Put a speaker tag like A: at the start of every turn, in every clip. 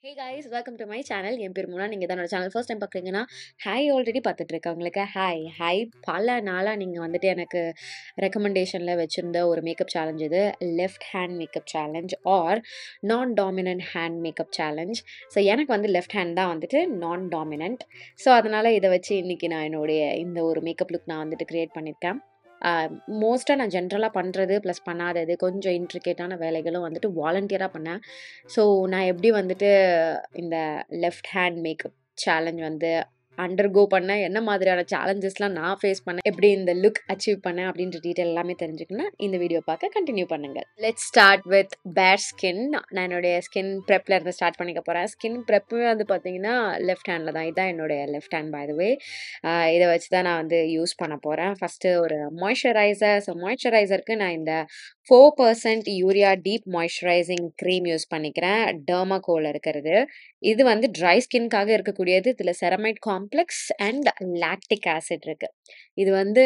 A: Hey guys, welcome to my channel. என் பேர் முனா. நீங்க தான் என்னோட சேனல் ஃபர்ஸ்ட் டைம் பார்க்குறீங்கன்னா, ஹாய் ஆல்ரெடி பார்த்துட்டு இருக்கவங்களுக்கு ஹாய் ஹாய். பல நாளா நீங்க வந்துட்டு எனக்கு ரெக்கமெண்டேஷன்ல வச்சிருந்த ஒரு மேக்கப் சேலஞ்ச் இது. Left hand makeup challenge or நான் dominant hand makeup challenge. So எனக்கு வந்து லெஃப்ட் ஹேண்ட் தான் வந்துட்டு நான் டாமினன்ட். ஸோ அதனால இதை வச்சு இன்னைக்கு நான் என்னுடைய இந்த ஒரு மேக்கப் லுக் நான் வந்துட்டு கிரியேட் பண்ணியிருக்கேன். மோஸ்ட்டாக நான் ஜென்ரலாக பண்ணுறது ப்ளஸ் பண்ணாதது கொஞ்சம் இன்ட்ரிகேட்டான வேலைகளும் வந்துட்டு வாலண்டியராக பண்ணேன். ஸோ நான் எப்படி வந்துட்டு இந்த லெஃப்ட் ஹேண்ட் மேக்கப் சேலஞ்ச் வந்து அண்டர்கோ பண்ணேன், என்ன மாதிரியான சேலஞ்சஸ்லாம் நான் ஃபேஸ் பண்ணேன், எப்படி இந்த லுக் அச்சீவ் பண்ணேன் அப்படின்ற டீட்டெயில் எல்லாமே தெரிஞ்சுக்கணும். இந்த வீடியோ பார்க்க கண்டினியூ பண்ணுங்க. லெட்ஸ் ஸ்டார்ட் வித் பேர் ஸ்கின். நான் என்னுடைய ஸ்கின் ப்ரெப்ல இருந்து ஸ்டார்ட் பண்ணிக்க போகிறேன். ஸ்கின் ப்ரெப்புமே வந்து பார்த்தீங்கன்னா லெஃப்ட் ஹேண்டில் தான். இதுதான் என்னுடைய லெஃப்ட் ஹேண்ட் பை த வே. இதை வச்சு தான் நான் வந்து யூஸ் பண்ண போகிறேன். ஃபஸ்ட்டு ஒரு மாய்ஸ்சரைசர். ஸோ மாய்ஸ்சரைசருக்கு நான் இந்த 4% urea deep moisturising cream use பண்ணிக்கிறேன். டெர்மாகோல் இருக்கிறது. இது வந்து ட்ரை ஸ்கின்காக இருக்கக்கூடியது. இதில் ceramide complex and lactic acid இருக்கு. இது வந்து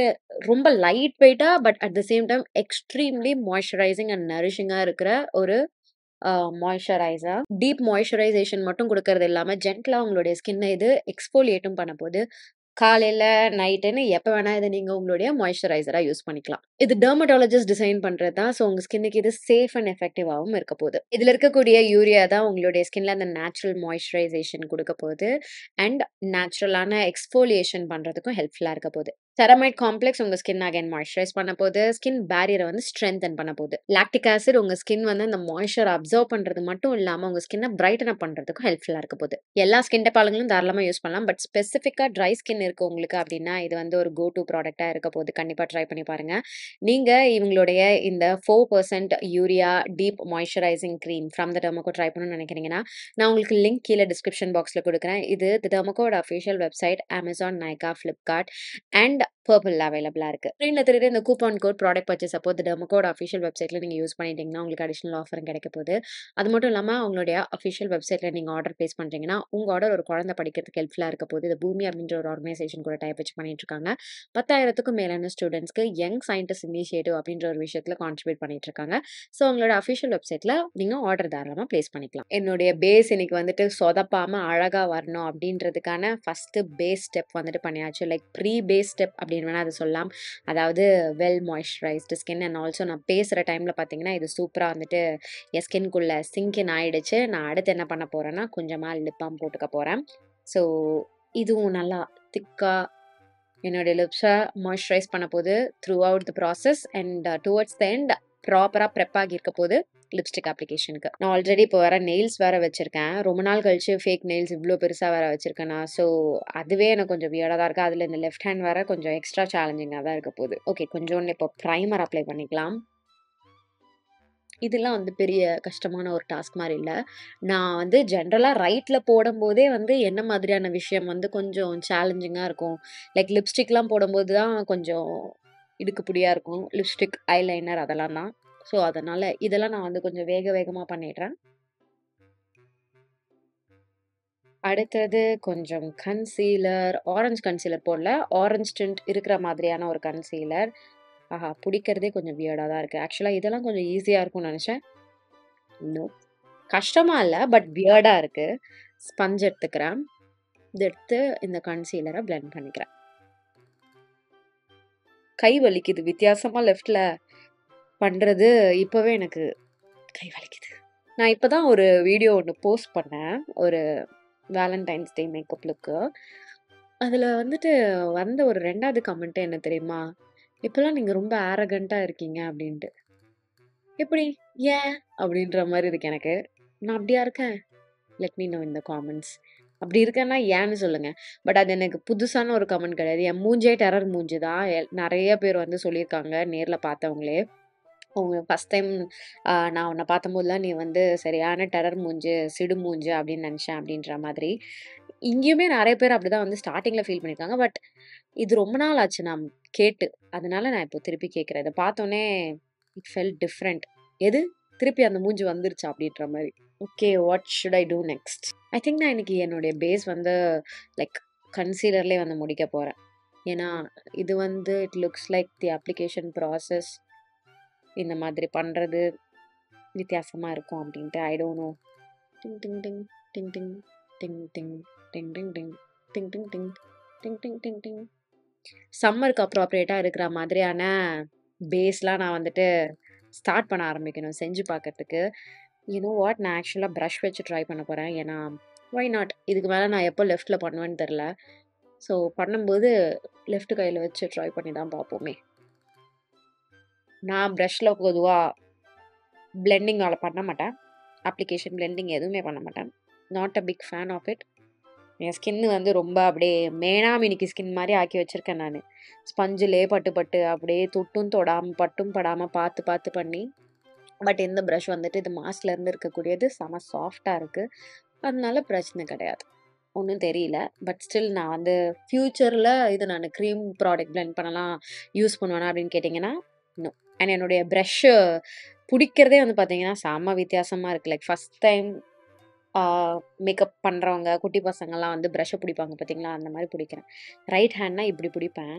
A: ரொம்ப லைட் வெயிட்டா but at the same time extremely moisturising and நரிஷிங்காக இருக்கிற ஒரு மாய்ஸ்சரைசர். டீப் மாய்ஸ்சரைசேஷன் மட்டும் கொடுக்கறது இல்லாமல் ஜென்டலாக உங்களுடைய ஸ்கின்னை இது எக்ஸ்போலியேட்டும் பண்ண போது காலையில, நைட்டுன்னு எப்போ வேணா இதை நீங்க உங்களுடைய மாய்ஸ்சரைசரா யூஸ் பண்ணிக்கலாம். இது டெர்மடாலஜிஸ்ட் டிசைன் பண்றது தான். ஸோ உங்க ஸ்கின்னுக்கு இது சேஃப் அண்ட் எஃபெக்டிவாகவும் இருக்க போகுது. இதுல இருக்கக்கூடிய யூரியா தான் உங்களுடைய ஸ்கின்ல அந்த நேச்சுரல் மாய்ஸ்சரைசேஷன் கொடுக்க போகுது அண்ட் நேச்சுரலான எக்ஸ்ஃபோலியேஷன் பண்றதுக்கும் ஹெல்ப்ஃபுல்லா இருக்க போகுது. செரமைட் காம்ப்ளெக்ஸ் உங்க ஸ்கின் அகைன் மாய்ஸ்சரைஸ் பண்ண போகுது. ஸ்கின் பேரியரை வந்து ஸ்ட்ரென்தன் பண்ண போகுது. லாக்டிக் ஆசிட் உங்க ஸ்கின் வந்து அந்த மாய்ஸ்சர் அப்சர்வ் பண்றது மட்டும் இல்லாம உங்க ஸ்கின்னை பிரைட்டன் அப் பண்றதுக்கும் ஹெல்ப்ஃபுல்லா இருக்க போகுது. எல்லா ஸ்கின் டைப் ஆளுங்களும் தாராளமா யூஸ் பண்ணலாம். பட் ஸ்பெசிஃபிக்கா ட்ரை ஸ்கின் இருக்கு உங்களுக்கு அப்படின்னா இது வந்து ஒரு கோ டு ப்ராடக்டா இருக்க போகுது. கண்டிப்பா ட்ரை பண்ணி பாருங்க. நீங்க இவங்களுடைய இந்த 4% urea deep moisturising cream from the Dermaco try பண்ணணும்னு நினைக்கிறீங்கன்னா நான் உங்களுக்கு லிங்க் கீழே டிஸ்கிரிப்ஷன் பாக்ஸ்ல கொடுக்குறேன். இது தி டெர்மோகோட official website Amazon, Nykaa, Flipkart and Purplle அவைலபிளா இருக்கு. ஸ்க்ரீன்ல தெரியுற இந்த கூப்பன் கோட் ப்ராடக்ட் பர்ச்சேஸ் அப்போ தி டெர்மோகோட அஃபிஷியல் வெப்சைட்ல நீங்க யூஸ் பண்ணிட்டீங்கன்னா உங்களுக்கு அடிஷனல் ஆஃபரும் கிடைக்க போகுது. அது மட்டும் இல்லாம அவங்களுடைய அஃபிஷியல் வெப்சைட்ல நீங்க ஆர்டர் பிளேஸ் பண்றீங்கன்னா உங்க ஆர்டர் ஒரு குழந்தை படிக்கிறதுக்கு ஹெல்ப்ஃபுல்லா இருக்க போகுது. இது பூமி அப்படின்ற ஒரு ஆர்கனைசேஷன் கூட டைப் வச்சு பண்ணிட்டு இருக்காங்க. 10,000க்கும் மேலான ஸ்டூடெண்ட்ஸ்க்கு யங் சயின்டிஸ்ட் இனிஷியேட்டிவ் அப்படின்ற ஒரு விஷயத்துல கான்ட்ரிபியூட் பண்ணிட்டு இருக்காங்க. ஸோ உங்களோட அஃபிஷியல் வெப்சைட்ல நீங்க ஆர்டர் தாராளமா பிளேஸ் பண்ணிக்கலாம். என்னுடைய பேஸ் இன்னைக்கு வந்துட்டு சொதப்பாம அழகா வரணும் அப்படின்றதுக்கான ஃபர்ஸ்ட் பேஸ் ஸ்டெப் வந்துட்டு பண்ணியாச்சு. லைக் ப்ரீ பேஸ் ஸ்டெப் அப்படின்னு வேணா அதை சொல்லலாம். அதாவது well moisturised skin and also நான் பேசுகிற டைமில் பார்த்தீங்கன்னா இது சூப்பராக வந்துட்டு என் ஸ்கின்குள்ளே சிங்கின் ஆயிடுச்சு. நான் அடுத்து என்ன பண்ண போகிறேன்னா கொஞ்சமாக லிப் பாம் போட்டுக்க போகிறேன். ஸோ இதுவும் நல்லா திக்காக என்னுடைய லிப்ஸை மாய்ஸ்சரைஸ் பண்ண போது through out the process and towards the end ப்ராப்பராக ப்ரெப் ஆகி இருக்க போது லிப்ஸ்டிக் அப்ளிகேஷனுக்கு. நான் ஆல்ரெடி இப்போ வேற நெயில்ஸ் வேற வச்சிருக்கேன். ரொம்ப நாள் கழிச்சு ஃபேக் நெயில்ஸ் இவ்வளோ பெருசாக வேற வச்சிருக்கேனா. ஸோ அதுவே எனக்கு கொஞ்சம் வியர்டாக தான் இருக்குது. அதில் இந்த லெஃப்ட் ஹேண்ட் வேற கொஞ்சம் எக்ஸ்ட்ரா சேலஞ்சிங்காக தான் இருக்க போகுது. ஓகே, கொஞ்சோண்டு இப்போ ப்ரைமர் அப்ளை பண்ணிக்கலாம். இதெல்லாம் வந்து பெரிய கஷ்டமான ஒரு டாஸ்க் மாதிரி இல்லை. நான் வந்து ஜென்ரலாக ரைட்டில் போடும்போதே வந்து என்ன மாதிரியான விஷயம் வந்து கொஞ்சம் சேலஞ்சிங்காக இருக்கும். லைக் லிப்ஸ்டிக்லாம் போடும்போது தான் கொஞ்சம் இடுக்குப்பிடியாக இருக்கும். லிப்ஸ்டிக், ஐலைனர் அதெல்லாம் தான். ஸோ அதனால் இதெல்லாம் நான் வந்து கொஞ்சம் வேகமாக பண்ணிடுறேன். அடுத்தது கொஞ்சம் கன்சீலர், ஆரஞ்சு கன்சீலர் போடல. ஆரஞ்சு டிண்ட் இருக்கிற மாதிரியான ஒரு கன்சீலர். ஆஹா, பிடிக்கிறதே கொஞ்சம் வியர்டாக தான் இருக்குது. ஆக்சுவலாக இதெல்லாம் கொஞ்சம் ஈஸியாக இருக்கும்னு நினச்சேன். இன்னும் கஷ்டமாக இல்லை, பட் வியர்டாக இருக்குது. ஸ்பஞ்ச் எடுத்துக்கிறேன். இது எடுத்து இந்த கன்சீலரை பிளெண்ட் பண்ணிக்கிறேன். கை வலிக்குது. வித்தியாசமாக லெஃப்டில் பண்ணுறது இப்போவே எனக்கு கை வலிக்குது. நான் இப்போ தான் ஒரு வீடியோ ஒன்று போஸ்ட் பண்ணேன். ஒரு வேலண்டைன்ஸ் டே மேக்கப் லுக்கு. அதில் வந்துட்டு வந்த ஒரு 2வது கமெண்ட் என்ன தெரியுமா? இப்போலாம் நீங்கள் ரொம்ப ஆரகண்ட்டாக இருக்கீங்க அப்படின்ட்டு. எப்படி? ஏன்? அப்படின்ற மாதிரி இருக்கு எனக்கு. நான் அப்படியா இருக்கேன்? Let me know in the comments. அப்படி இருக்கேன்னா ஏன்னு சொல்லுங்க. பட் அது எனக்கு புதுசான ஒரு கமெண்ட் கிடையாது. என் மூஞ்சே டெரர் மூஞ்சி தான். நிறைய பேர் வந்து சொல்லியிருக்காங்க நேரில் பார்த்தவங்களே. அவங்க ஃபஸ்ட் டைம் நான் உன்னை பார்த்தம்போதெல்லாம் நீ வந்து சரியான டெரர் மூஞ்சு, சிடு மூஞ்சு அப்படின்னு நினச்சேன் அப்படின்ற மாதிரி. இங்கேயுமே நிறைய பேர் அப்படிதான் வந்து ஸ்டார்டிங்கில் ஃபீல் பண்ணியிருக்காங்க. பட் இது ரொம்ப நாள் ஆச்சு நான் கேட்டு. அதனால நான் இப்போ திருப்பி கேட்குறேன். இதை பார்த்தோன்னே இட் ஃபெல்ட் டிஃப்ரெண்ட். எது? திருப்பி அந்த மூஞ்சி வந்துருச்சா அப்படின்ற மாதிரி. Okay, what should I do next? I think நான் இன்னைக்கு என்னுடைய பேஸ் வந்து லைக் கன்சீலர்லேயே வந்து முடிக்க போகிறேன். ஏன்னா இது வந்து it looks like the application process இந்த மாதிரி பண்ணுறது வித்தியாசமாக இருக்கும் அப்படின்ட்டு. I don't know. Ding ding ding ding ding ding ding ding ding ding ding ding ding ding ding ding ding. சம்மருக்கு அப்ராப்ரியேட்டா இருக்கிற மாதிரியான பேஸ்லாம் நான் வந்துட்டு ஸ்டார்ட் பண்ண ஆரம்பிக்கணும் செஞ்சு பார்க்கறதுக்கு. வாட், நான் ஆக்சுவலாக ப்ரஷ் வச்சு ட்ரை பண்ண போகிறேன். ஏன்னா ஒய் நாட், இதுக்கு மேலே நான் எப்போ லெஃப்ட்டில் பண்ணுவேன்னு தெரில. ஸோ பண்ணும்போது லெஃப்ட் கையில் வச்சு ட்ரை பண்ணி தான் பார்ப்போமே. நான் ப்ரஷ்ஷில் பொதுவாக பிளெண்டிங் பண்ண மாட்டேன். அப்ளிகேஷன் பிளெண்டிங் எதுவுமே பண்ண மாட்டேன். Not a big fan of it. என் ஸ்கின் வந்து ரொம்ப அப்படியே மேனாமினிக்கு ஸ்கின் மாதிரி ஆக்கி வச்சுருக்கேன் நான். ஸ்பஞ்சிலே பட்டு பட்டு அப்படியே தொட்டும் தொடாமல் பட்டும் படாமல் பார்த்து பார்த்து பண்ணி. பட் இந்த ப்ரஷ் வந்துட்டு இது மாஸ்லேருந்து இருக்கக்கூடியது செம சாஃப்டாக இருக்குது. அதனால பிரச்சனை கிடையாது, ஒன்றும் தெரியல. பட் ஸ்டில் நான் வந்து ஃப்யூச்சரில் இது நான் க்ரீம் ப்ராடக்ட் பிளெண்ட் பண்ணலாம் யூஸ் பண்ணுவேனா அப்படின்னு கேட்டிங்கன்னா நோ. அண்ட் என்னுடைய ப்ரஷ்ஷு பிடிக்கிறதே வந்து பார்த்தீங்கன்னா செம்ம வித்தியாசமாக இருக்குது. லைக் ஃபஸ்ட் டைம் மேக்கப் பண்ணுறவங்க குட்டி பசங்கள்லாம் வந்து ப்ரஷ்ஷை பிடிப்பாங்க பார்த்தீங்களா, அந்த மாதிரி பிடிக்கிறேன். ரைட் ஹேண்ட்னா இப்படி பிடிப்பேன்.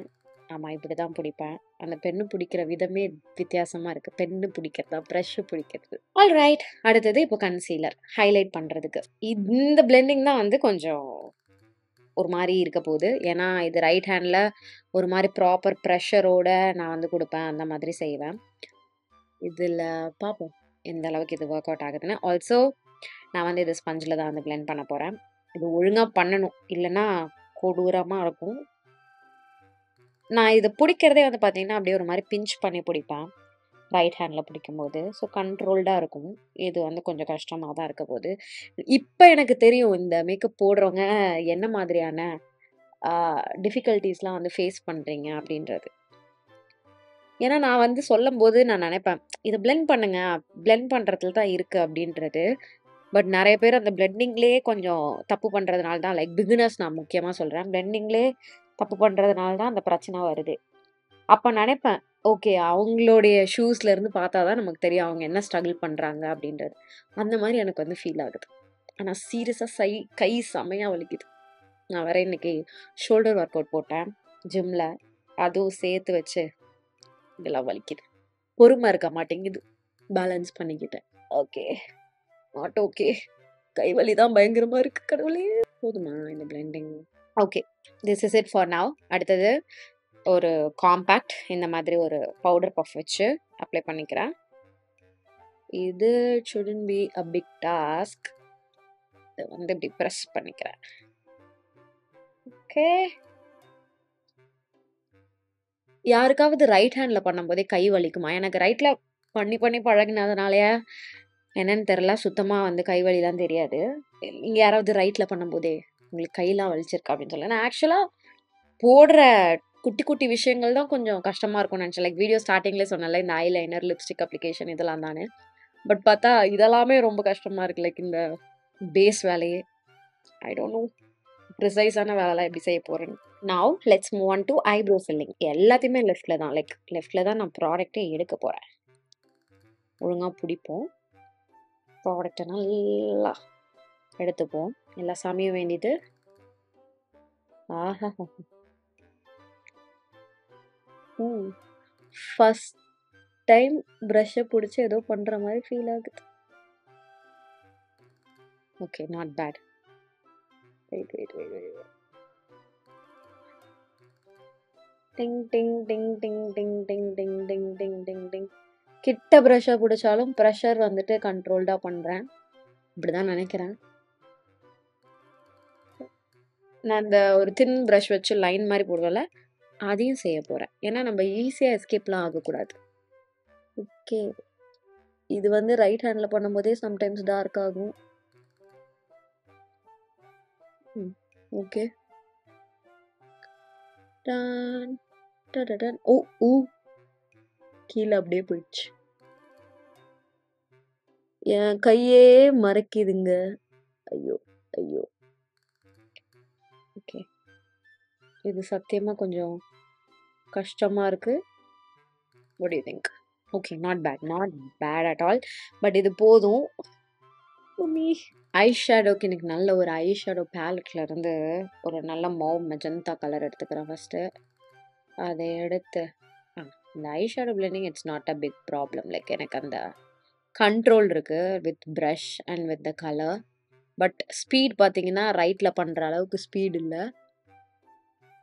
A: ஆமாம், இப்படி தான் பிடிப்பேன். அந்த பெண்ணு பிடிக்கிற விதமே வித்தியாசமாக இருக்குது. பெண்ணு பிடிக்கிறதா ப்ரஷ்ஷு பிடிக்கிறது. ஆல் ரைட், அடுத்தது இப்போ கன்சீலர் ஹைலைட் பண்ணுறதுக்கு. இந்த பிளெண்டிங் தான் வந்து கொஞ்சம் ஒரு மாதிரி இருக்க போகுது. ஏன்னா இது ரைட் ஹேண்டில் ஒரு மாதிரி ப்ராப்பர் ப்ரெஷரோட நான் வந்து கொடுப்பேன், அந்த மாதிரி செய்வேன். இதில் பார்ப்போம் எந்த அளவுக்கு இது ஒர்க் அவுட் ஆகுதுன்னு. ஆல்சோ நான் வந்து இது ஸ்பஞ்சில் தான் வந்து பிளெண்ட் பண்ண போகிறேன். இது ஒழுங்காக பண்ணணும், இல்லைன்னா கொடூரமாக இருக்கும். நான் இது பிடிக்கிறதே வந்து பார்த்தீங்கன்னா அப்படியே ஒரு மாதிரி பிஞ்ச் பண்ணி பிடிப்பேன் ரைட் ஹேண்டில் பிடிக்கும்போது. ஸோ கண்ட்ரோல்டாக இருக்கும். இது வந்து கொஞ்சம் கஷ்டமாக தான் இருக்க போகுது. இப்போ எனக்கு தெரியும் இந்த மேக்கப் போடுறவங்க என்ன மாதிரியான டிஃபிகல்ட்டிஸ்லாம் வந்து ஃபேஸ் பண்ணுறீங்க அப்படின்றது. ஏன்னா நான் வந்து சொல்லும்போது நான் நினைப்பேன் இதை பிளெண்ட் பண்ணுங்க, பிளெண்ட் பண்ணுறதுல தான் இருக்குது அப்படின்றது. பட் நிறைய பேர் அந்த பிளெண்டிங்லேயே கொஞ்சம் தப்பு பண்ணுறதுனால தான், லைக் பிகினர்ஸ் நான் முக்கியமாக சொல்கிறேன், பிளெண்டிங்லேயே தப்பு பண்ணுறதுனால தான் அந்த பிரச்சனை வருது. அப்போ நினைப்பேன் ஓகே, அவங்களுடைய ஷூஸ்லேருந்து பார்த்தா தான் நமக்கு தெரியும் அவங்க என்ன ஸ்ட்ரகிள் பண்ணுறாங்க அப்படின்றது. அந்த மாதிரி எனக்கு வந்து ஃபீல் ஆகுது. ஆனால் சீரியஸாக கை செமையாக வலிக்குது. நான் வேற இன்னைக்கு ஷோல்டர் ஒர்க் அவுட் போட்டேன் ஜிம்மில், அதுவும் சேர்த்து வச்சு இதெல்லாம் வலிக்குது. பொறுமை இருக்க மாட்டேங்குது, பேலன்ஸ் பண்ணிக்கிட்டேன். ஓகே நாட் ஓகே, கை வலி தான் பயங்கரமாக இருக்குது. கடவுளே, போதுமா இந்த blending? Okay, this is it for now. அடுத்தது ஒரு காம்பேக்ட் இந்த மாதிரி ஒரு பவுடர் பஃப் வச்சு அப்ளை பண்ணிக்கிறேன். இது shouldn't be a big task. இதை வந்து இப்படி ப்ரெஸ் பண்ணிக்கிறேன். ஓகே, யாருக்காவது ரைட் ஹேண்டில் பண்ணும்போதே கை வலிக்குமா? எனக்கு ரைட்டில் பண்ணி பண்ணி பழகினதுனாலயா என்னன்னு தெரில, சுத்தமாக வந்து கை வலிலாம் தெரியாது. நீங்கள் யாராவது ரைட்டில் பண்ணும்போதே உங்களுக்கு கையெல்லாம் வலிச்சிருக்கா அப்படின்னு சொல்ல. நான் ஆக்சுவலாக போடுற குட்டி குட்டி விஷயங்கள் தான் கொஞ்சம் கஷ்டமாக இருக்கும்னு நினச்சேன். லைக் வீடியோ ஸ்டார்டிங்லேயே சொன்னல, இந்த ஐலைனர், லிப்ஸ்டிக் அப்ளிகேஷன் இதெல்லாம் தானே. பட் பார்த்தா இதெல்லாமே ரொம்ப கஷ்டமாக இருக்குது. லைக் இந்த பேஸ் வேலையே ஐ டோன்ட் நோ ப்ரிசைஸான வேலைலாம் எப்படி செய்ய போகிறேன்னு. Now let's move on to eyebrow filling. எல்லாத்தையுமே லெஃப்டில் தான், லைக் லெஃப்டில் தான் நான் ப்ராடக்டே எடுக்க போகிறேன். ஒழுங்காக பிடிப்போம், ப்ராடக்டை நல்லா எடுத்துப்போம். எல்லா சாமியும் வேண்டிட்டு. ஆஹா, ஃபஸ்ட் டைம் ப்ரஷ்ஷை பிடிச்சி ஏதோ பண்ணுற மாதிரி ஃபீல் ஆகுது. Okay, not bad. Wait wait wait wait. Ding ding ding ding ding ding ding ding ding ding ding. கிட்ட ப்ரஷ்ஷை பிடிச்சாலும் ப்ரெஷர் வந்துட்டு கண்ட்ரோல்டாக பண்ணுறேன், இப்படி தான் நினைக்கிறேன். நான் இந்த ஒரு தின் ப்ரஷ் வச்சு லைன் மாதிரி போடுவேன்ல, அதையும் செய்ய போகிறேன். ஏன்னா நம்ம ஈஸியாக எஸ்கேப்லாம் ஆகக்கூடாது. ஓகே, இது வந்து ரைட் ஹேண்டில் பண்ணும்போதே சம்டைம்ஸ் டார்க் ஆகும். Okay, done done. ஓ ஊ, கீழே அப்படியே போயிடுச்சு. என் கையே மறைக்குதுங்க. ஐயோ ஐயோ. ஓகே, இது சத்தியமாக கொஞ்சம் கஷ்டமாக இருக்குது. What do you think? Okay, not bad at all. But இது போதும். ஐ ஷேடோக்கு எனக்கு நல்ல ஒரு ஐ ஷேடோ பேலட்ல இருந்து ஒரு நல்ல மௌவ் மெஜந்தா கலர் எடுத்துக்கிறேன் ஃபஸ்ட்டு. அதை எடுத்து இந்த eye shadow blending it's not a big problem. Like எனக்கு அந்த கண்ட்ரோல் இருக்குது with brush and with the colour. But speed பார்த்தீங்கன்னா ரைட்ல பண்ற அளவுக்கு ஸ்பீட் இல்ல.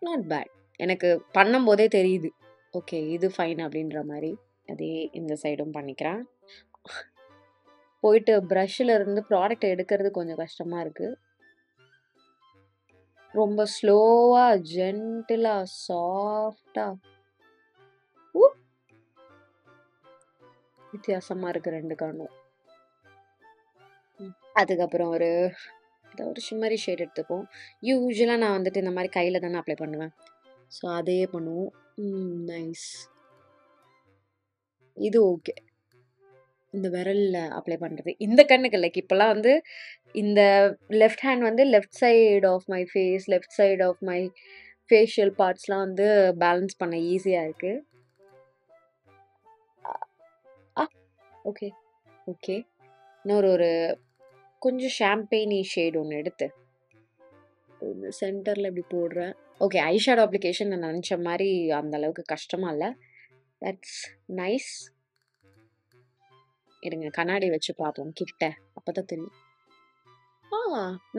A: Not bad. எனக்கு பண்ணும்போதே தெரியுது. ஓகே இது ஃபைன் அப்படின்ற மாரி. அதே இந்த சைடும் பண்ணிக்கிறேன். போயிட்டு பிரஷ்ல இருந்து ப்ராடக்ட் எடுக்கிறது கொஞ்சம் கஷ்டமா இருக்கு. ரொம்ப ஸ்லோவா, ஜென்டிலா, சாஃப்ட்டா வித்தியாசமா இருக்கு 2 கண்ணும். அதுக்கப்புறம் ஏதோ ஒரு ஷிம்மரி ஷேட் எடுத்துப்போம். யூசுவலா நான் வந்துட்டு இந்த மாரி கையில தானே அப்ளை பண்ணுவேன். ஸோ அதையே பண்ணுவோம். நைஸ். இது ஓகே. இந்த விரல்ல அப்ளை பண்றது. இந்த கண்ணுக்கு லைக் இப்பலாம் வந்து இந்த லெஃப்ட் ஹேண்ட் வந்து left side of my face, left side of my facial பார்ட்ஸ்லாம் வந்து பேலன்ஸ் பண்ண ஈஸியா இருக்கு. Okay, okay. இன்னொரு கொஞ்சம் ஷாம்பெயினி ஷேட் ஒண்ணு எடுத்து இந்த சென்டர்ல இப்படி போடுறேன். ஓகே ஐ ஷேடோ அப்ளிகேஷன் நான் நினச்ச மாரி அந்த அளவுக்கு கஷ்டமா இல்ல. That's nice. இருங்க கண்ணாடி வச்சு பார்ப்போம் கிட்ட. அப்பதான் தெரியும்.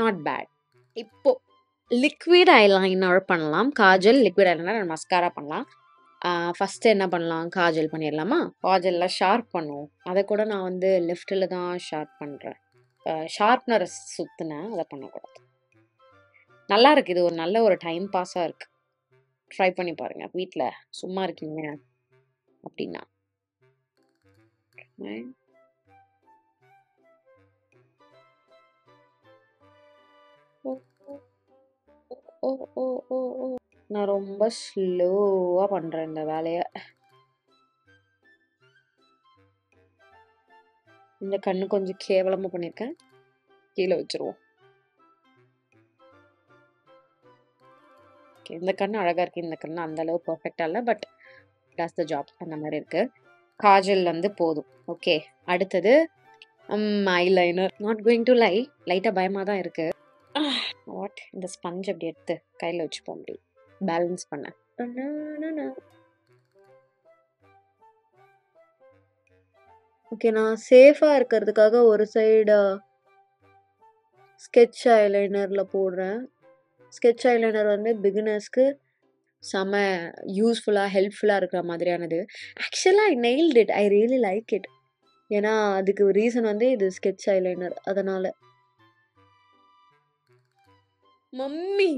A: Not bad. இப்போ லிக்விட் ஐலைனர் பண்ணலாம். காஜல், லிக்விட் ஐலைனர், மஸ்காரா பண்ணலாம். ஃபர்ஸ்ட் என்ன பண்ணலாம்? காஜல் பண்ணிடலாமா? காஜல்ல ஷார்ப் பண்ணுவோம். அதை கூட நான் வந்து லெஃப்ட்டில் தான் ஷார்ப் பண்ணுறேன். ஷார்ப்னர் சுற்றுனேன், அதை பண்ணக்கூடாது. நல்லா இருக்கு. இது ஒரு நல்ல ஒரு டைம் பாஸாக இருக்கு. ட்ரை பண்ணி பாருங்க வீட்டில் சும்மா இருக்கீங்க அப்படின்னா. ஓ ஓ ஓ ஓ நான் ரொம்ப ஸ்லோவாக பண்ணுறேன் இந்த வேலையை. இந்த கண்ணு கொஞ்சம் கேவலமாக பண்ணியிருக்கேன். கீழே வச்சிருவோம். ஓகே இந்த கண்ணு அழகாக இருக்குது. இந்த கண்ணு அந்த அளவு பர்ஃபெக்டாக இல்லை, பட் டஸ் த ஜாப். அந்த மாதிரி இருக்குது. காஜல் வந்து போதும். ஓகே அடுத்தது ஐலைனர். நாட் கோயிங் டு லைட்டாக பயமாக தான் இருக்குது. வாட் இந்த ஸ்பஞ்ச் அப்படி எடுத்து கையில் வச்சுப்போம், அப்படி பேலன்ஸ் பண்ண. ஓகே நான் சேஃபாக இருக்கிறதுக்காக ஒரு சைடு ஸ்கெட்ச் ஐலைனரில் போடுறேன். ஸ்கெட்ச் ஐலைனர் வந்து பிகினர்ஸ்க்கு செம யூஸ்ஃபுல்லாக ஹெல்ப்ஃபுல்லாக இருக்கிற மாதிரியானது. ஆக்சுவலாக I nailed it. I really like it. ஏன்னா அதுக்கு ரீசன் வந்து இது ஸ்கெட்ச் ஐலைனர், அதனால. மம்மி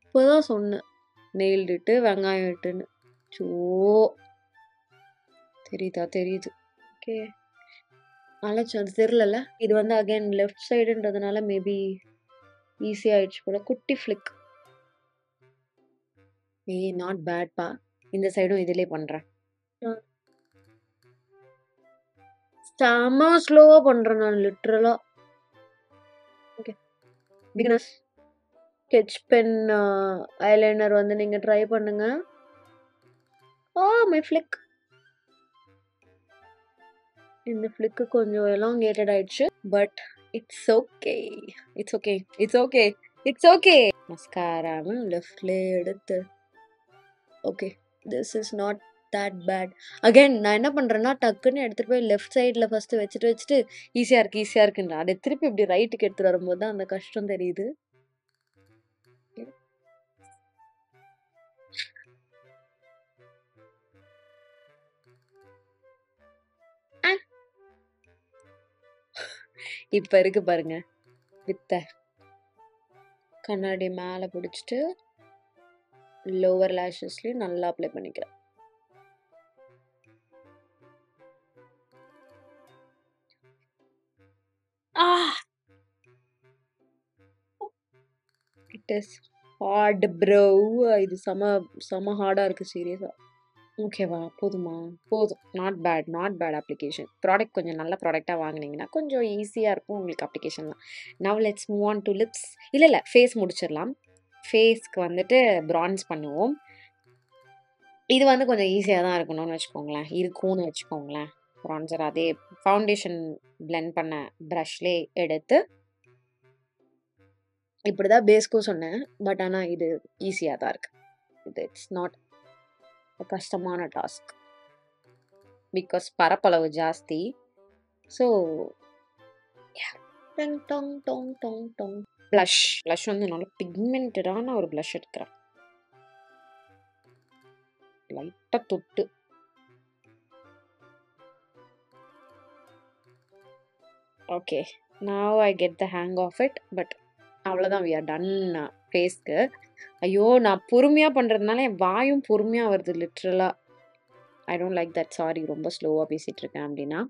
A: இப்போதான் சொன்னேன் நெயில்ட் இட்டு வெங்காயம் இட்டுன்னு. சோ தெரியுது. ஓகே அழைச்சேன் அது தெரிலல. இது வந்து அகைன் லெஃப்ட் சைடுன்றதுனால மேபி ஈஸியாக ஆயிடுச்சு போல. குட்டி ஃப்ளிக். நாட் பேட்பா. இந்த சைடும் இதிலே பண்ணுறேன். செம்ம ஸ்லோவாக பண்ணுறேன் நான் லிட்ரலாக. Okay beginners sketch pen eyeliner வந்து நீங்கள் ட்ரை பண்ணுங்க. My flick. இந்த ஃப்ளிக்கு கொஞ்சம் எலாங்கேட்டட் ஆயிடுச்சு, but it's okay. It's okay it's okay it's okay. மஸ்காராவும் லெஃப்ட்லேயே எடுத்து. Okay this is not that bad. Again நான் என்ன பண்ணுறேன்னா டக்குன்னு எடுத்துகிட்டு போய் லெஃப்ட் சைடில் ஃபஸ்ட்டு வச்சுட்டு ஈஸியாக இருக்குன்ற அதை திருப்பி இப்படி ரைட்டுக்கு எடுத்துகிட்டு வரும்போது தான் அந்த கஷ்டம் தெரியுது. இப்போ இருக்கு பாருங்க வித்த. கண்ணாடி மேலே பிடிச்சிட்டு லோவர் லேஷஸ்லேயும் நல்லா அப்ளை பண்ணிக்கிறேன். It is hard bro. இது செம ஹார்டாக இருக்குது சீரியஸாக. ஓகேவா போதுமா? போதும். Not bad application. ப்ராடக்ட் கொஞ்சம் நல்ல ப்ராடக்டாக வாங்கினீங்கன்னா கொஞ்சம் ஈஸியாக இருக்கும் உங்களுக்கு அப்ளிகேஷன்லாம். Now let's move on to lips. இல்லை ஃபேஸ் முடிச்சிடலாம். ஃபேஸ்க்கு வந்துட்டு ப்ரான்ஸ் பண்ணுவோம். இது வந்து கொஞ்சம் ஈஸியாக தான் இருக்கும்னு வச்சுக்கோங்களேன். ப்ரான்சர் அதே ஃபவுண்டேஷன் பிளெண்ட் பண்ண ப்ரஷ்லே எடுத்து இப்படி தான் பேஸ்க்கும் சொன்னேன், பட் ஆனால் இது ஈஸியாக தான் இருக்குது. இட்ஸ் நாட் கஷ்டமான டாஸ்க் பிகாஸ் பரப்பளவு ஜாஸ்தி. ஸோ டங் டொங் டொங் டொங் டொங். ப்ளஷ் வந்து நல்ல பிக்மெண்டடான ஒரு ப்ளஷ் எடுக்கிறேன். லைட்டாக தொட்டு okay now I get the hang of it. But அவ்வளோதான், we are done ஃபேஸ்க்கு. ஐயோ, நான் பொறுமையாக பண்ணுறதுனால என் வாயும் பொறுமையாக வருது லிட்ரலாக. I don't like that, sorry. ரொம்ப ஸ்லோவாக பேசிகிட்டு இருக்கேன் அப்படின்னா.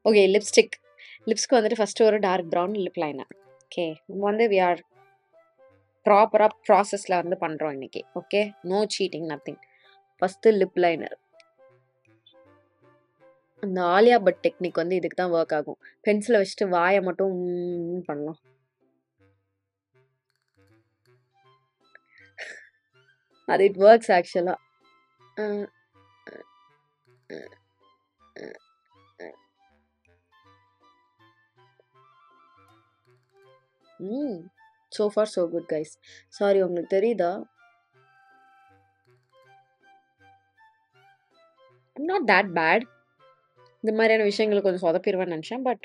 A: ஓகே, லிப்ஸ்க்கு வந்துட்டு ஃபஸ்ட்டு ஒரு dark brown lip liner. Okay, நம்ம வந்து we are ப்ராப்பராக ப்ராசஸில் வந்து பண்ணுறோம் இன்னைக்கு. Okay, no cheating, nothing. First lip liner. அந்த ஆலியா பட் டெக்னிக் வந்து இதுக்கு தான் ஒர்க் ஆகும். பென்சிலை வச்சுட்டு வாயை மட்டும் பண்ணலாம். அது இட் ஒர்க்ஸ் ஆக்சுவலாக. so far so good guys. Sorry, உங்களுக்கு தெரியுதா? I'm not that bad. இந்த மாதிரியான விஷயங்களை கொஞ்சம் சொதப்பிடுவேன்னு நினச்சேன். பட்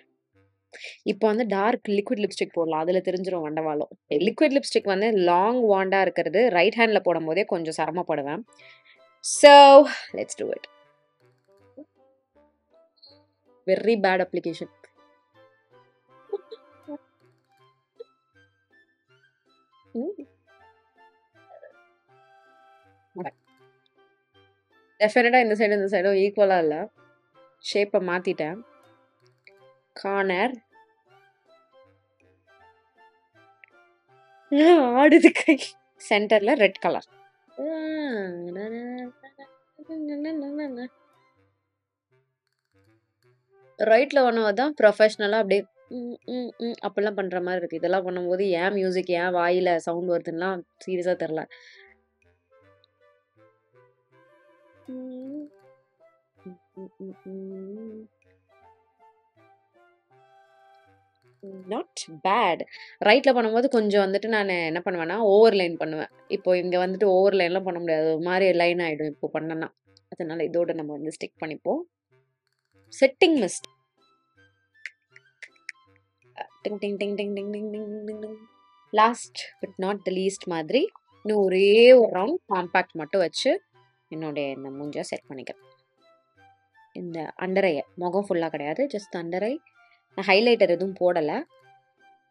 A: இப்போ வந்து டார்க் லிக்விட் லிப்ஸ்டிக் போடலாம், அதில் தெரிஞ்சிடும் வண்டவாளம். லிக்விட் லிப்ஸ்டிக் வந்து லாங் வாண்டாக இருக்கிறது ரைட் ஹேண்டில் போடும் போதே கொஞ்சம் சிரமப்படுவேன். So let's do it. Very bad application. டெஃபினட்டாக இந்த சைடும் ஈக்குவலாக இல்லை. ஷேப்பை மாற்றிட்டேன். கார்னர் ஆடுது கை. சென்டரில் ரெட் கலர். ரைட்டில் பண்ணுவது தான் ப்ரொஃபஷ்னலாக அப்படியே அப்படிலாம் பண்ணுற மாதிரி இருக்குது. இதெல்லாம் பண்ணும்போது ஏன் மியூசிக் ஏன் வாயில் சவுண்ட் வருதுன்னா சீரியஸாக தெரில. Not bad. ரைட்டில் பண்ணும்போது கொஞ்சம் வந்துட்டு நான் என்ன பண்ணுவேன்னா ஓவர் லைன் பண்ணுவேன். இப்போ இங்கே வந்துட்டு ஓவர் லைன்லாம் பண்ண முடியாது, ஒரு மாதிரி லைன் ஆகிடும் இப்போ பண்ணனா. அதனால இதோட நம்ம வந்து ஸ்டிக் பண்ணிப்போம். Setting mist. Ding ding ding ding ding ding ding ding ding. Last but not the least மாதிரி இன்னும் ஒரே ஒரு ரவுண்ட் காம்பேக்ட் மட்டும் வச்சு என்னுடைய இந்த மூஞ்சை செட் பண்ணிக்கிறேன். இந்த அண்டரையை, முகம் ஃபுல்லாக கிடையாது, ஜஸ்ட் அண்டரை. நான் ஹைலைட்டர் எதுவும் போடலை.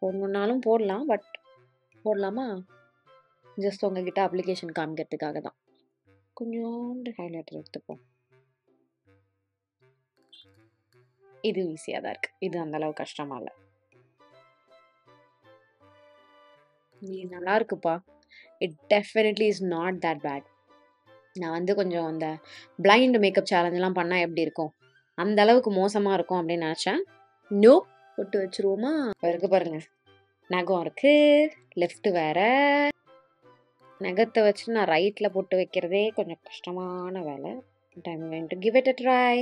A: போடணுன்னாலும் போடலாம், பட் போடலாமா? ஜஸ்ட் உங்ககிட்ட அப்ளிகேஷன் காமிக்கிறதுக்காக தான். கொஞ்சோண்டு ஹைலைட்டர் எடுத்துப்போம். இது ஈஸியாக தான் இருக்குது, இது அந்தளவு கஷ்டமாக இல்லை. நீ நல்லா இருக்குப்பா. It definitely is not that bad. நான் வந்து கொஞ்சம் அந்த பிளைண்ட் மேக்கப் சேலஞ்செலாம் பண்ணால் எப்படி இருக்கும் அந்த அளவுக்கு மோசமாக இருக்கும் அப்படின்னு நினச்சேன். நோ, போட்டு வச்சுருவோமா? இருக்கு பாருங்க, நகம் இருக்கு, லெஃப்ட் வேற. நகத்தை வச்சு நான் ரைட்டில் போட்டு வைக்கிறதே கொஞ்சம் கஷ்டமான வேலை. Time going to give it a try.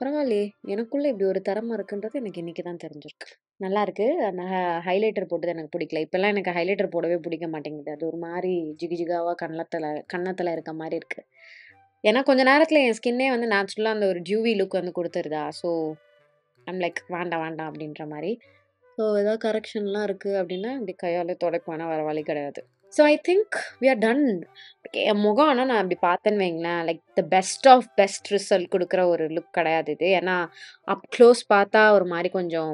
A: பரவாயில்லையே, எனக்குள்ளே இப்படி ஒரு திறமை இருக்குன்றது எனக்கு இன்றைக்கி தான் தெரிஞ்சிருக்கு. நல்லா இருக்குது. அந்த ஹைலைட்டர் போட்டது எனக்கு பிடிக்கல. இப்போல்லாம் எனக்கு ஹைலைட்டர் போடவே பிடிக்க மாட்டேங்குது. அது ஒரு மாதிரி ஜிகிஜிகாவாக கன்னத்தில் இருக்க மாதிரி இருக்குது. ஏன்னா கொஞ்சம் நேரத்தில் என் ஸ்கின்னே வந்து நேச்சுரலாக அந்த ஒரு டியூவி லுக் வந்து கொடுத்துருதா. ஸோ ஐம் லைக் வேண்டாம் அப்படின்ற மாதிரி. ஸோ ஏதாவது கரெக்ஷன்லாம் இருக்குது அப்படின்னா இப்படி கையால் துடைப்பானா வேறு வழி கிடையாது. So I think we are done. என் முகம் ஆனால் நான் அப்படி பார்த்தேன்னு வைங்களேன், like the best of best result கொடுக்குற ஒரு லுக் கிடையாது இது. ஏன்னா அப் க்ளோஸ் பார்த்தா ஒரு மாதிரி கொஞ்சம்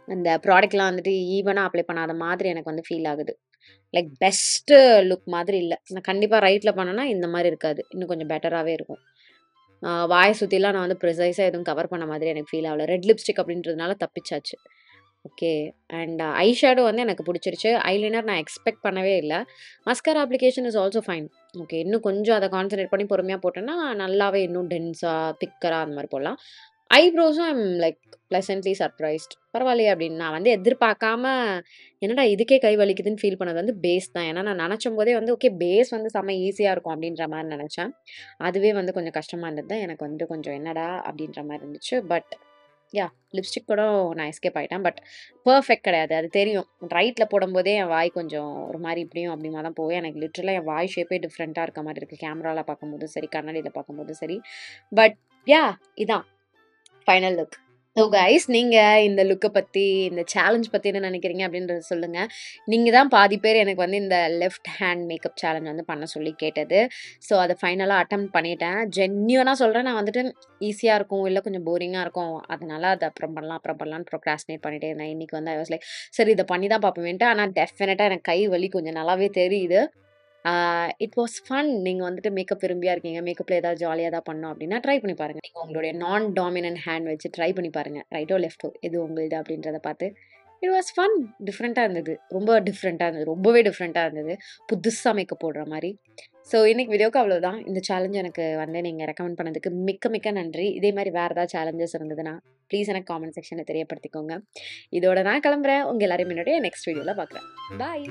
A: அந்த ப்ராடக்ட்லாம் வந்துட்டு ஈவனாக அப்ளை பண்ணாத மாதிரி எனக்கு வந்து ஃபீல் ஆகுது. லைக் பெஸ்ட்டு லுக் மாதிரி இல்லை. நான் கண்டிப்பாக ரைட்டில் பண்ணேன்னா இந்த மாதிரி இருக்காது, இன்னும் கொஞ்சம் பெட்டராகவே இருக்கும். வாயை சுற்றிலாம் நான் வந்து ப்ரிசைஸாக எதுவும் கவர் பண்ண மாதிரி எனக்கு ஃபீல் ஆகலை. ரெட் லிப்ஸ்டிக் அப்படின்றதுனால தப்பிச்சாச்சு. ஓகே, அண்ட் ஐ ஷேடோ வந்து எனக்கு பிடிச்சிருச்சு. ஐலைனர் நான் எக்ஸ்பெக்ட் பண்ணவே இல்லை. Mascara application is also fine. Okay, இன்னும் கொஞ்சம் அதை கான்சன்ட்ரேட் பண்ணி பொறுமையாக போட்டேன்னா நல்லாவே இன்னும் டென்ஸாக திக்கராக அந்த மாதிரி போடலாம். ஐப்ரோஸும் ஐம் லைக் ப்ளசன்ட்லி சர்ப்ரைஸ்ட். பரவாயில்லையே அப்படின்னு நான் வந்து எதிர்பார்க்காம என்னடா இதுக்கே கை வலிக்குதுன்னு ஃபீல் பண்ணது வந்து பேஸ் தான். ஏன்னா நான் நினச்சும் போதே வந்து ஓகே பேஸ் வந்து செம்ம ஈஸியாக இருக்கும் அப்படின்ற மாதிரி நினச்சேன். அதுவே வந்து கொஞ்சம் கஷ்டமாக இருந்தது தான். எனக்கு வந்து கொஞ்சம் என்னடா அப்படின்ற மாதிரி இருந்துச்சு. பட் யா, லிப்ஸ்டிக் கூட நான் எஸ்கேப் ஆகிட்டேன். பட் பர்ஃபெக்ட் கிடையாது, அது தெரியும். ரைட்டில் போடும்போதே என் வாய் கொஞ்சம் ஒரு மாதிரி இப்படியும் அப்படிமா தான் போகும். எனக்கு லிட்ரலாக என் வாய் ஷேப்பே டிஃப்ரெண்ட்டாக இருக்க மாதிரி இருக்குது, கேமராவில் பார்க்கும்போது சரி, கண்ணாடியில் பார்க்கும்போது சரி. But yeah! இதான் ஃபைனல் லுக். ஸோ கைஸ், நீங்க இந்த லுக்க பத்தி, இந்த சேலஞ்ச் பத்தி என்ன நெனைக்கிறீங்க அப்படின்றத சொல்லுங்க. நீங்க தான் பாதி பேர் எனக்கு வந்து இந்த லெஃப்ட் ஹேண்ட் மேக்கப் சேலஞ்ச் வந்து பண்ண சொல்லி கேட்டது. ஸோ அத ஃபைனலா அட்டெம்ப்ட் பண்ணிட்டேன். ஜென்யூனா சொல்றேன், நான் வந்துட்டு ஈஸியா இருக்கும், இல்ல கொஞ்சம் போரிங்கா இருக்கும். அதனால அத அப்புறம் பண்ணலாம்ன்னு ப்ரோக்ராஸ்டினேட் பண்ணிட்டே இருந்தேன். இன்னைக்கு வந்து ஐ வாஸ் லைக், சரி இத பண்ணி தான் பார்ப்போமேன்ட்டு. ஆனா டெஃபினட்டா எனக்கு கை வலி கொஞ்சம் நல்லாவே தெரியுது. ஆ இட் வாஸ் ஃபன். நீங்க வந்துட்டு மேக்கப் விரும்பியா இருக்கீங்க. மேக்கப்ல ஏதாவது ஜாலியா ஏதாவது பண்ணணும் அப்டின்னா, ட்ரை பண்ணி பாருங்க. நீங்க உங்களுடைய நான் டாமினன்ட் ஹேண்ட் வச்சு ட்ரை பண்ணி பாருங்க. ரைட்டோ, லெஃப்ட்டோ எது உங்களுது அப்டின்றத பார்த்து. It was fun. டிஃபரெண்ட்டா இருந்தது. ரொம்ப டிஃபரெண்ட்டா இருந்தது. ரொம்பவே டிஃபரெண்ட்டா இருந்தது. புதுசா மேக்கப் போடுற மாரி. ஸோ இன்னைக்கு வீடியோக்கு அவ்வளோதான். இந்த சேலஞ்ச் எனக்கு வந்து நீங்க ரெக்கமெண்ட் பண்ணதுக்கு மிக்க மிக்க நன்றி. இதே மாரி வேற ஏதாவது சேலஞ்சஸ் இருந்ததுன்னா, ப்ளீஸ் எனக்கு காமெண்ட் செக்ஷன்ல தெரியப்படுத்திக்கோங்க. இதோட நான் கிளம்புறேன். உங்க எல்லாரையும் என்னுடைய நெக்ஸ்ட் வீடியோல பார்க்குறேன். பாய்.